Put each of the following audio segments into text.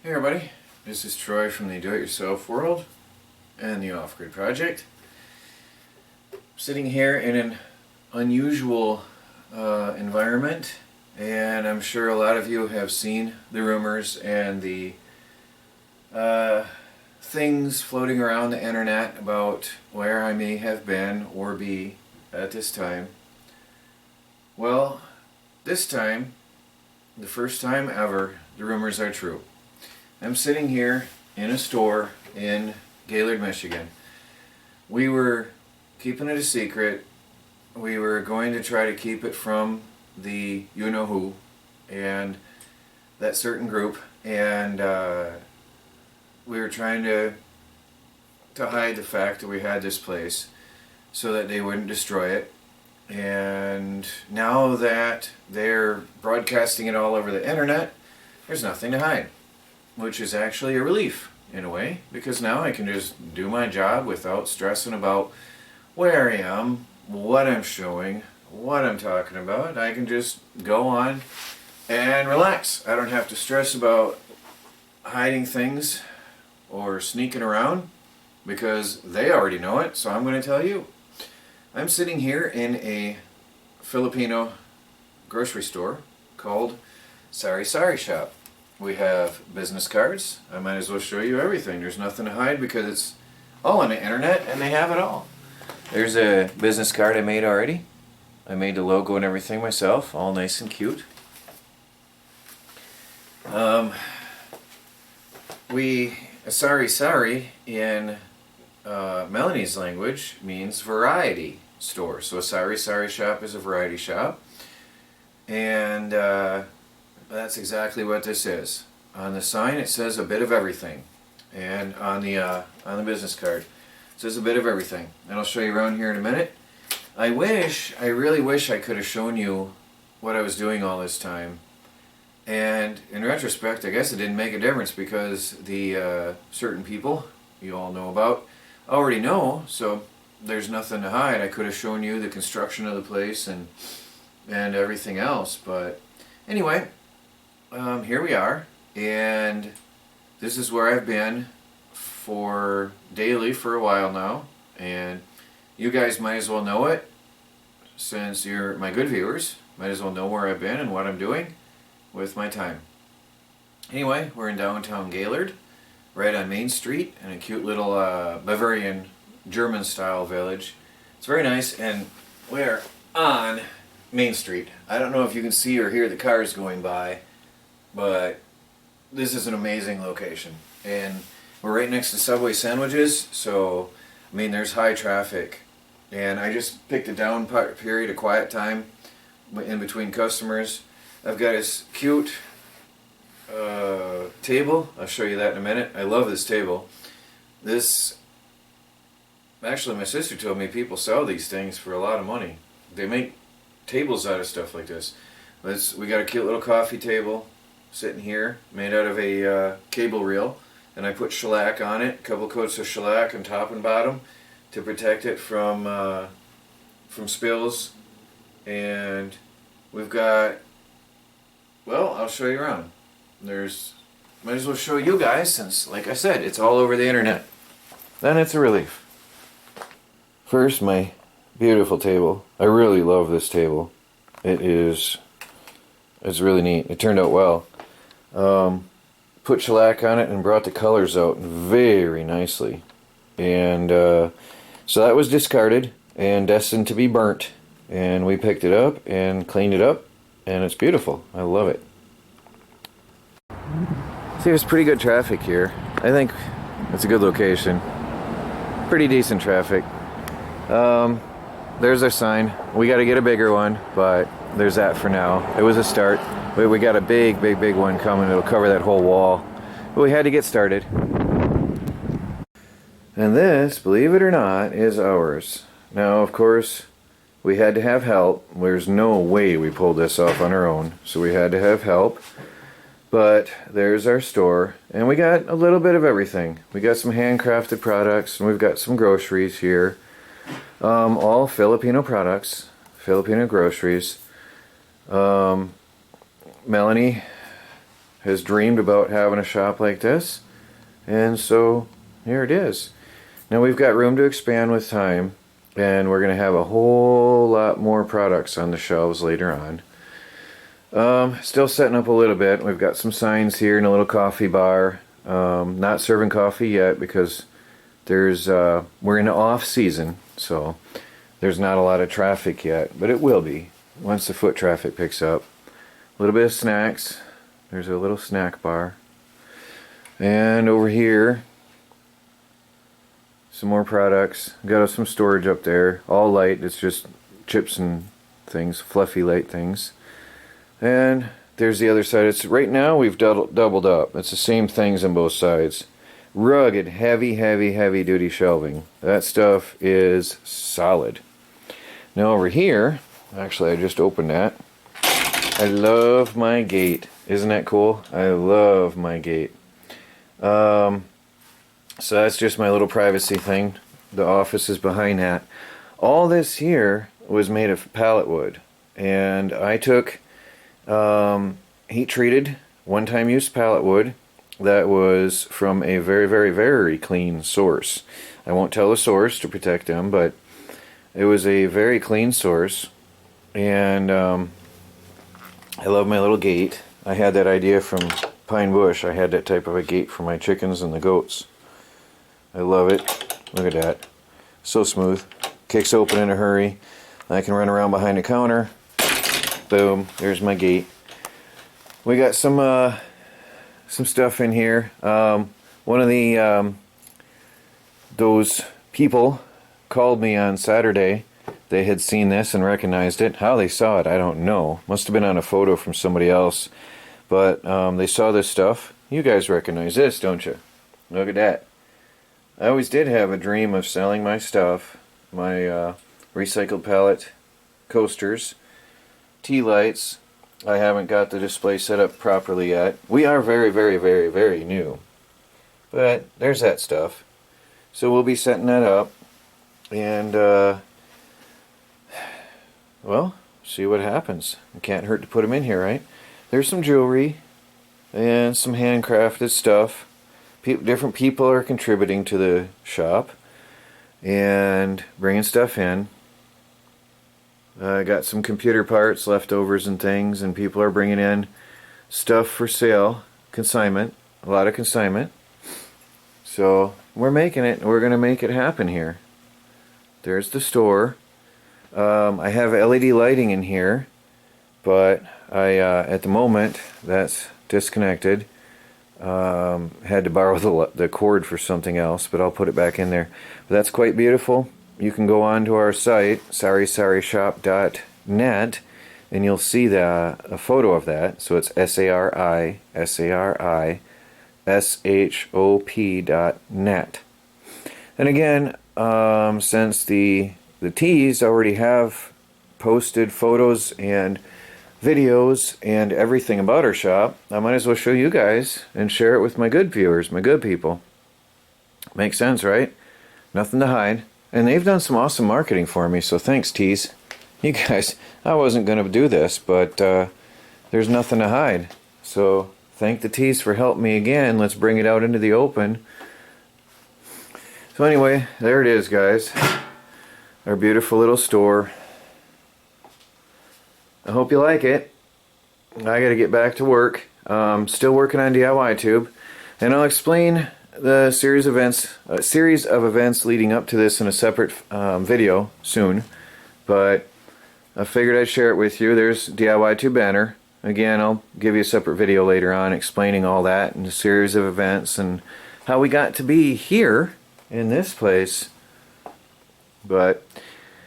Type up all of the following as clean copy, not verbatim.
Hey everybody, this is Troy from the Do-It-Yourself World and the Off-Grid Project. Sitting here in an unusual environment, and I'm sure a lot of you have seen the rumors and the things floating around the internet about where I may have been or be at this time. Well, this time, the first time ever, the rumors are true. I'm sitting here in a store in Gaylord, Michigan. We were keeping it a secret. We were going to try to keep it from the you-know-who and that certain group, and we were trying to hide the fact that we had this place so that they wouldn't destroy it. And now that they're broadcasting it all over the internet, there's nothing to hide, which is actually a relief in a way, because now I can just do my job without stressing about where I am, what I'm showing, what I'm talking about. I can just go on and relax. I don't have to stress about hiding things or sneaking around, because they already know it, so I'm going to tell you. I'm sitting here in a Filipino grocery store called Sari Sari shop. We have business cards. I might as well show you everything. There's nothing to hide because it's all on the internet and they have it all. There's a business card I made already. I made the logo and everything myself, all nice and cute. Sari Sari in Melanie's language means variety store. So a Sari Sari shop is a variety shop. And that's exactly what this is. On the sign it says a bit of everything, and on the business card it says a bit of everything. And I'll show you around here in a minute. I really wish I could have shown you what I was doing all this time. And in retrospect, I guess it didn't make a difference, because the certain people you all know about already know, so there's nothing to hide. I could have shown you the construction of the place and everything else, but anyway, here we are, and this is where I've been for daily for a while now, and you guys might as well know it, since you're my good viewers. Might as well know where I've been and what I'm doing with my time. Anyway, we're in downtown Gaylord, right on Main Street, in a cute little Bavarian German style village. It's very nice, and we're on Main Street. I don't know if you can see or hear the cars going by, but this is an amazing location. And we're right next to Subway sandwiches, so I mean there's high traffic. And I just picked a down period, a quiet time in between customers. I've got this cute table. I'll show you that in a minute. I love this table. Actually, my sister told me people sell these things for a lot of money. They make tables out of stuff like this. We got a cute little coffee table sitting here, made out of a cable reel, and I put shellac on it, a couple coats of shellac on top and bottom to protect it from spills. And we've got, well, I'll show you around. Might as well show you guys, since, like I said, it's all over the internet. Then it's a relief. First, my beautiful table. I really love this table. It's really neat. It turned out well. Put shellac on it and brought the colors out very nicely. And so that was discarded and destined to be burnt. And we picked it up and cleaned it up, and it's beautiful. I love it. See, there's pretty good traffic here. I think it's a good location. Pretty decent traffic. There's our sign. We got to get a bigger one, but there's that for now. It was a start. We got a big one coming. It'll cover that whole wall. But we had to get started. And this, believe it or not, is ours. Now, of course, we had to have help. There's no way we pulled this off on our own, so we had to have help. But there's our store, and we got a little bit of everything. We got some handcrafted products, and we've got some groceries here. All Filipino products, Filipino groceries. Melanie has dreamed about having a shop like this, and so here it is. Now we've got room to expand with time, and we're going to have a whole lot more products on the shelves later on. Still setting up a little bit. We've got some signs here and a little coffee bar. Not serving coffee yet because we're in the off season, so there's not a lot of traffic yet, but it will be once the foot traffic picks up. A little bit of snacks. There's a little snack bar. And over here, some more products. Got some storage up there. All light. It's just chips and things, fluffy light things. And there's the other side. It's right now we've doubled up. It's the same things on both sides. Rugged, heavy, heavy, heavy duty shelving. That stuff is solid. Now over here, actually I just opened that. I love my gate. Isn't that cool? I love my gate. So that's just my little privacy thing. The office is behind that. All this here was made of pallet wood, and I took heat treated one-time use pallet wood that was from a very, very, very clean source. I won't tell the source to protect them, but it was a very clean source, and I love my little gate. I had that idea from Pine Bush. I had that type of a gate for my chickens and the goats. I love it. Look at that. So smooth. Kicks open in a hurry. I can run around behind the counter. Boom. There's my gate. We got some stuff in here. One of the those people called me on Saturday. They had seen this and recognized it. How they saw it, I don't know. Must have been on a photo from somebody else. But they saw this stuff. You guys recognize this, don't you? Look at that. I always did have a dream of selling my stuff. My recycled pallet coasters, tea lights. I haven't got the display set up properly yet. We are very, very, very, very new. But there's that stuff. So we'll be setting that up. And, well, see what happens. It can't hurt to put them in here, right? There's some jewelry and some handcrafted stuff. Different people are contributing to the shop and bringing stuff in. I got some computer parts, leftovers and things, and people are bringing in stuff for sale, consignment, a lot of consignment. So we're making it. We're going to make it happen here. There's the store. I have LED lighting in here, but at the moment that's disconnected. Had to borrow the cord for something else, but I'll put it back in there. But that's quite beautiful. You can go on to our site, sarisarishop.net, and you'll see a photo of that. So it's SARISARISHOP.net. And again, since the tees already have posted photos and videos and everything about our shop, I might as well show you guys and share it with my good viewers, my good people. Makes sense, right? Nothing to hide. And they've done some awesome marketing for me, so thanks, tees. You guys, I wasn't going to do this, but there's nothing to hide. So thank the tees for helping me again. Let's bring it out into the open. So anyway, there it is, guys. Our beautiful little store. I hope you like it. I got to get back to work. Still working on DIY Tube, and I'll explain the series of events leading up to this in a separate video soon. But I figured I'd share it with you. There's DIY Tube banner. Again, I'll give you a separate video later on explaining all that and a series of events and how we got to be here in this place. But,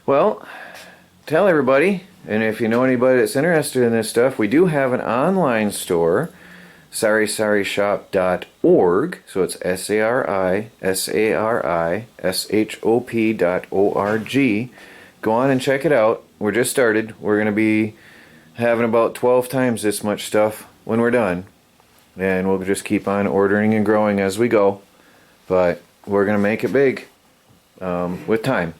well, tell everybody. And if you know anybody that's interested in this stuff, we do have an online store, sarisarishop.org. So it's sarisarishop.org. Go on and check it out. We're just started. We're going to be having about 12 times this much stuff when we're done. And we'll just keep on ordering and growing as we go. But we're going to make it big with time.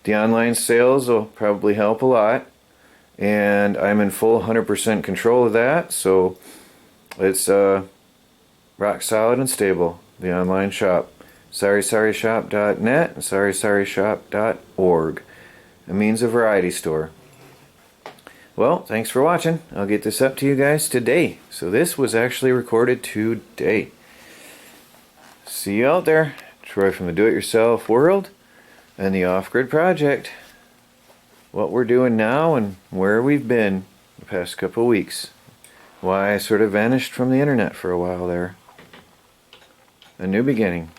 The online sales will probably help a lot, and I'm in full 100% control of that, so It's rock solid and stable. The online shop. SariSariShop.net and SariSariShop.org. It means a variety store. Well, thanks for watching. I'll get this up to you guys today. So this was actually recorded today. See you out there. Troy from the Do-It-Yourself World and the Off-Grid Project. What we're doing now and where we've been the past couple of weeks. Why I sort of vanished from the internet for a while there. A new beginning.